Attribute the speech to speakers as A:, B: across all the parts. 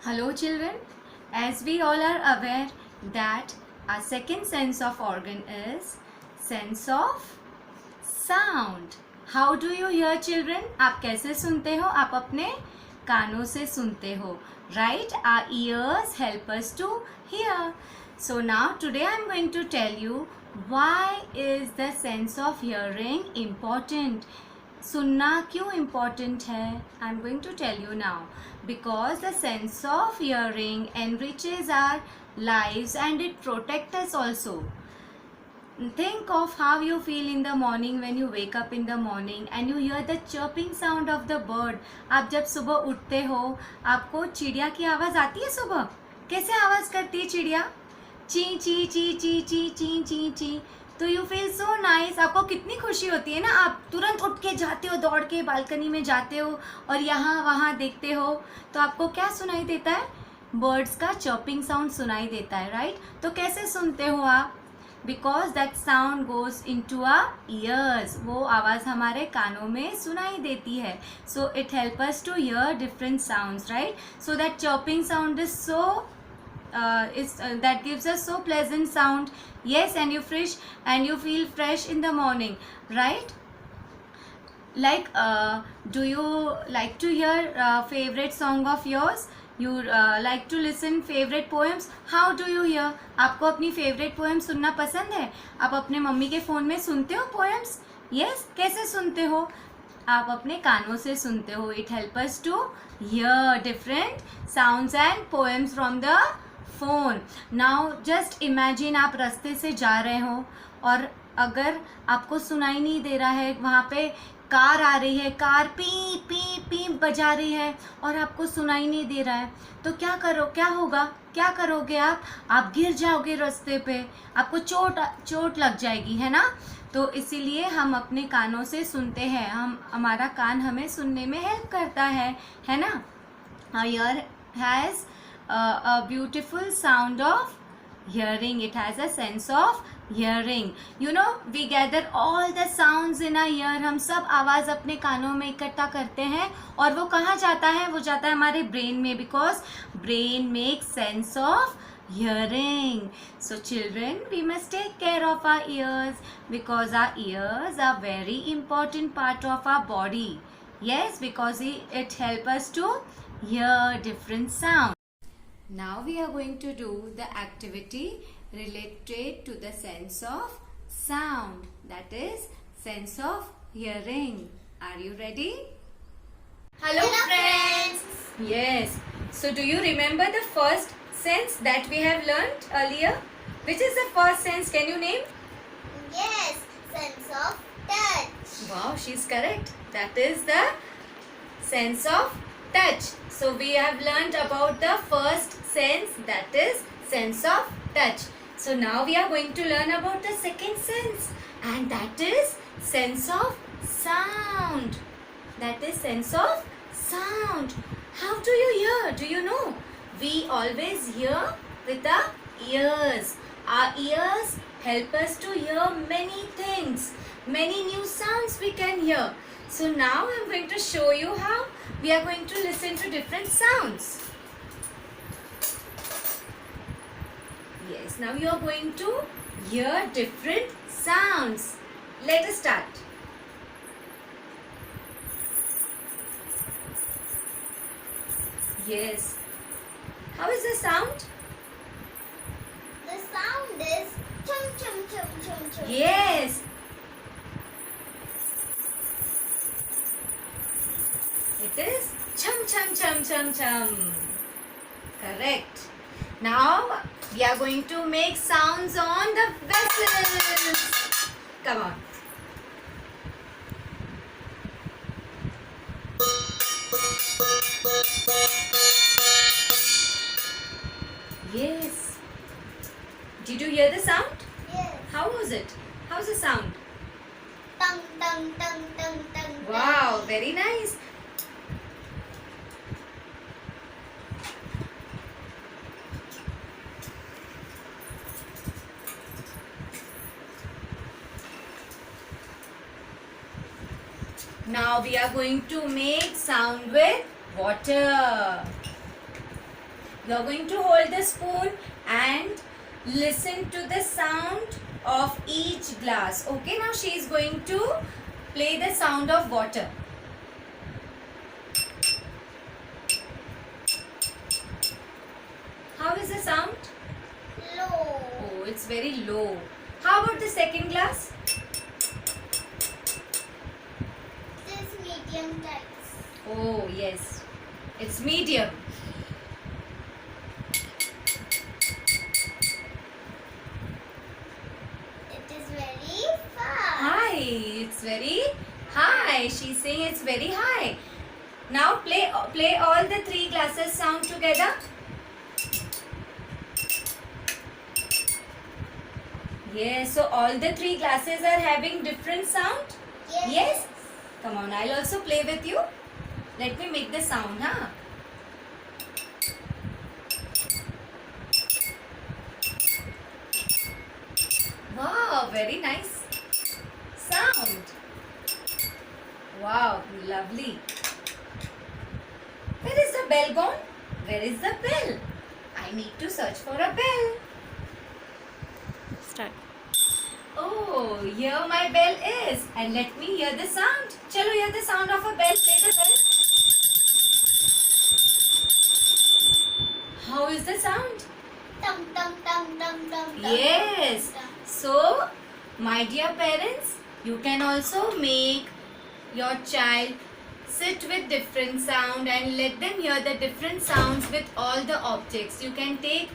A: Hello children, as we all are aware that our second sense of organ is sense of sound. How do you hear children? आप कैसे सुनते हो? आप अपने कानों से सुनते हो, right? Our ears help us to hear. So now today I am going to tell you why is the sense of hearing important. सुनना क्यों इम्पॉर्टेंट है? I am going to tell you now. Because the sense of hearing enriches our lives and it protects us also. Think of how you feel in the morning when you wake up in the morning and you hear the chirping sound of the bird. आप जब सुबह उठते हो आपको चिड़िया की आवाज़ आती है सुबह. कैसे आवाज़ करती है चिड़िया? ची ची ची ची ची ची ची ची. तो यू फील सो नाइस. आपको कितनी खुशी होती है ना. आप तुरंत उठ के जाते हो, दौड़ के बालकनी में जाते हो और यहाँ वहाँ देखते हो तो आपको क्या सुनाई देता है? बर्ड्स का चॉपिंग साउंड सुनाई देता है, राइट? तो कैसे सुनते हो आप? Because that sound goes into our ears. वो आवाज़ हमारे कानों में सुनाई देती है. So it help us to hear different sounds, right? So that chopping sound is so that gives us so pleasant sound. Yes, and you feel fresh in the morning, right? Like do you like to hear favorite song of yours? You like to listen favorite poems? How do you hear? आपको अपनी favorite poem सुनना पसंद है? आप अपने mummy के phone में सुनते हो poems? Yes, कैसे सुनते हो? आप अपने कानों से सुनते हो. It helps us to hear different sounds and poems from the phone. Now just imagine आप रास्ते से जा रहे हो और अगर आपको सुनाई नहीं दे रहा है, वहाँ पे कार आ रही है, कार पी पी पी बजा रही है और आपको सुनाई नहीं दे रहा है, तो क्या होगा? क्या करोगे आप गिर जाओगे रास्ते पे. आपको चोट लग जाएगी, है ना? तो इसीलिए हम अपने कानों से सुनते हैं. हमारा कान हमें सुनने में हेल्प करता है ना? Our ear has a beautiful sound of hearing. It has a sense of hearing. You know, we gather all the sounds in our ear. हम सब आवाज़ अपने कानों में इकट्ठा करते हैं और वो कहाँ जाता है? वो जाता है हमारे ब्रेन में. because brain makes sense of hearing. So children, we must take care of our ears because our ears are very important part of our body. Yes, because it help us to hear different sounds. Now we are going to do the activity related to the sense of sound, that is sense of hearing. Are you ready? Hello friends. Yes. So do you remember the first sense that we have learnt earlier? Which is the first sense? Can you name?
B: Yes, sense of touch.
A: Wow, she's correct. That is the sense of touch. So we have learnt about the first sense, that is sense of touch. So now we are going to learn about the second sense, and that is sense of sound. That is sense of sound. How do you hear? Do you know? We always hear with our ears. Our ears help us to hear many things. Many new sounds we can hear. So now I am going to show you how we are going to listen to different sounds. Yes, now you are going to hear different sounds. Let us start. Yes. How is the sound?
B: The sound is chum chum chum chum chum.
A: Yes. It is chum chum chum chum chum. Correct. Now we are going to make sounds on the vessels. Come on. Yes. Did you hear the sound?
B: Yes.
A: How was it? How's the sound?
B: Tung tung tung tung tung.
A: Wow, very nice. Now we are going to make sound with water. You're going to hold the spoon and listen to the sound of each glass. Okay, now she is going to play the sound of water. How is the sound?
B: Low.
A: Oh, it's very low. How about the second glass?
B: This medium types.
A: Oh, yes. It's medium.
B: It is very fast.
A: High. It's very high. She's saying it's very high. Now play all the three glasses sound together. Yes, so all the three glasses are having different sound?
B: Yes.
A: Yes? Come on, I'll also play with you. Let me make the sound, huh? Wow, very nice sound. Wow, lovely. Where is the bell gone? Where is the bell? I need to search for a bell.
C: Start.
A: Oh, here my bell is. And let me hear the sound. Chalo, hear the sound of a bell. Play the bell. How is the sound?
B: Tum tum tum tum tum.
A: Yes.
B: Tum.
A: So, my dear parents, you can also make your child sit with different sound and let them hear the different sounds with all the objects. You can take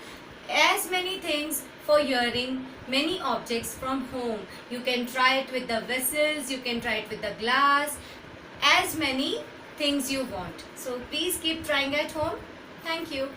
A: as many things for hearing many objects from home. You can try it with the vessels, you can try it with the glass, as many things you want. So please keep trying at home. Thank you.